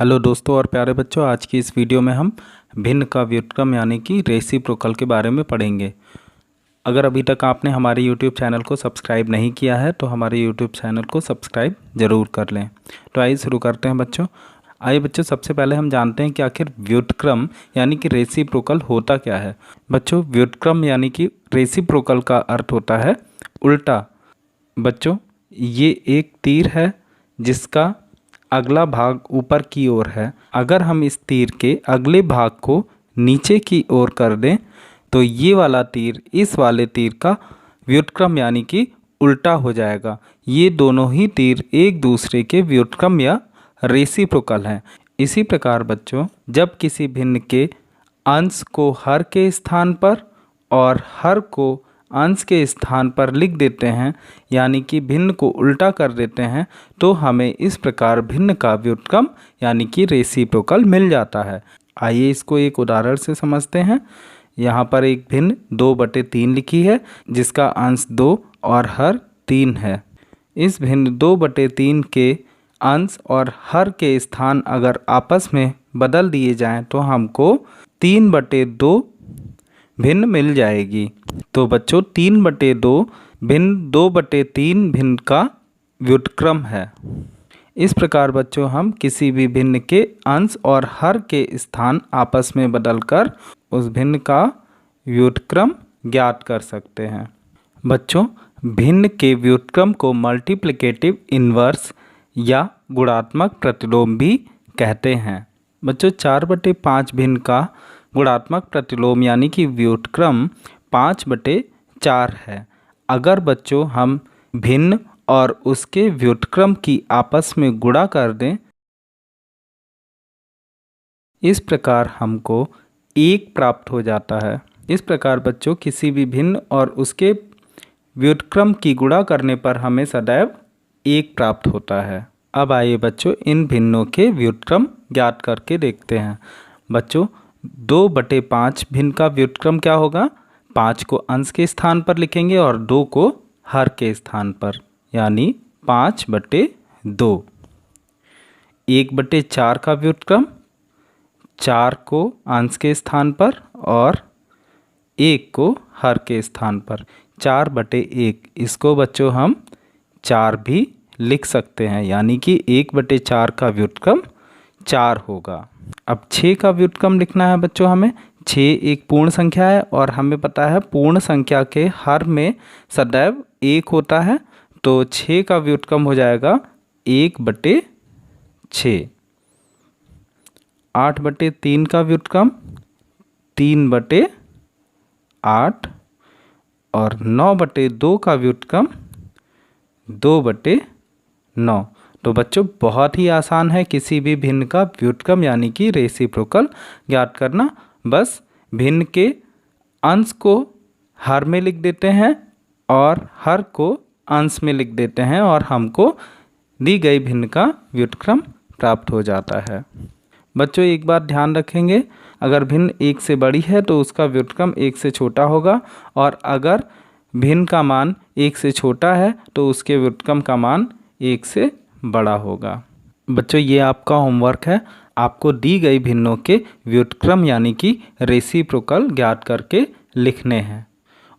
Hello दोस्तों और प्यारे बच्चों, आज की इस वीडियो में हम भिन्न का व्युत्क्रम यानी कि रेसिप्रोकल के बारे में पढ़ेंगे। अगर अभी तक आपने हमारे YouTube चैनल को सब्सक्राइब नहीं किया है तो हमारे YouTube चैनल को सब्सक्राइब ज़रूर कर लें। तो आइए शुरू करते हैं बच्चों। आइए बच्चों, सबसे पहले हम जानते हैं कि आखिर व्युत्क्रम यानी कि रेसिप्रोकल होता क्या है। बच्चों, व्युत्क्रम यानी कि रेसिप्रोकल का अर्थ होता है उल्टा। बच्चों, ये एक तीर है जिसका अगला भाग ऊपर की ओर है। अगर हम इस तीर के अगले भाग को नीचे की ओर कर दें तो ये वाला तीर इस वाले तीर का व्युत्क्रम यानी कि उल्टा हो जाएगा। ये दोनों ही तीर एक दूसरे के व्युत्क्रम या रेसिप्रोकल हैं। इसी प्रकार बच्चों, जब किसी भिन्न के अंश को हर के स्थान पर और हर को अंश के स्थान पर लिख देते हैं यानी कि भिन्न को उल्टा कर देते हैं, तो हमें इस प्रकार भिन्न का व्युत्क्रम यानी कि रेसिप्रोकल मिल जाता है। आइए इसको एक उदाहरण से समझते हैं। यहाँ पर एक भिन्न 2/3 लिखी है जिसका अंश 2 और हर 3 है। इस भिन्न 2/3 के अंश और हर के स्थान अगर आपस में बदल दिए जाएं तो हमको 3/2 भिन्न मिल जाएगी। तो बच्चों, 3/2 भिन्न 2/3 भिन्न का व्युत्क्रम है। इस प्रकार बच्चों, हम किसी भी भिन्न के अंश और हर के स्थान आपस में बदलकर उस भिन्न का व्युत्क्रम ज्ञात कर सकते हैं। बच्चों, भिन्न के व्युत्क्रम को मल्टीप्लिकेटिव इन्वर्स या गुणात्मक प्रतिलोम भी कहते हैं। बच्चों, 4/5 भिन्न का गुणात्मक प्रतिलोम यानी कि व्युत्क्रम 5/4 है। अगर बच्चों हम भिन्न और उसके व्युत्क्रम की आपस में गुणा कर दें, इस प्रकार हमको 1 प्राप्त हो जाता है। इस प्रकार बच्चों, किसी भी भिन्न और उसके व्युत्क्रम की गुणा करने पर हमें सदैव 1 प्राप्त होता है। अब आइए बच्चों, इन भिन्नों के व्युत्क्रम ज्ञात करके देखते हैं। बच्चों, 2/5 भिन्न का व्युत्क्रम क्या होगा? 5 को अंश के स्थान पर लिखेंगे और 2 को हर के स्थान पर, यानी 5/2। 1/4 का व्युत्क्रम 4 को अंश के स्थान पर और 1 को हर के स्थान पर, 4/1। इसको बच्चों हम 4 भी लिख सकते हैं, यानी कि 1/4 का व्युत्क्रम 4 होगा। अब 6 का व्युत्क्रम लिखना है बच्चों हमें। 6 एक पूर्ण संख्या है और हमें पता है पूर्ण संख्या के हर में सदैव 1 होता है, तो 6 का व्युत्क्रम हो जाएगा 1/6। 8/3 का व्युत्क्रम 3/8 और 9/2 का व्युत्क्रम 2/9। तो बच्चों, बहुत ही आसान है किसी भी भिन्न का व्युत्क्रम यानी कि रेसिप्रोकल ज्ञात करना। बस भिन्न के अंश को हर में लिख देते हैं और हर को अंश में लिख देते हैं और हमको दी गई भिन्न का व्युत्क्रम प्राप्त हो जाता है। बच्चों, एक बात ध्यान रखेंगे, अगर भिन्न 1 से बड़ी है तो उसका व्युत्क्रम 1 से छोटा होगा, और अगर भिन्न का मान 1 से छोटा है तो उसके व्युत्क्रम का मान 1 से बड़ा होगा। बच्चों, ये आपका होमवर्क है। आपको दी गई भिन्नों के व्युत्क्रम यानी कि रेसिप्रोकल ज्ञात करके लिखने हैं।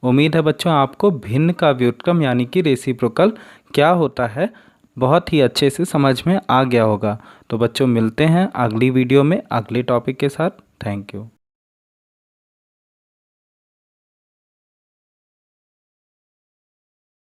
उम्मीद है बच्चों आपको भिन्न का व्युत्क्रम यानी कि रेसिप्रोकल क्या होता है बहुत ही अच्छे से समझ में आ गया होगा। तो बच्चों, मिलते हैं अगली वीडियो में अगले टॉपिक के साथ। Thank you.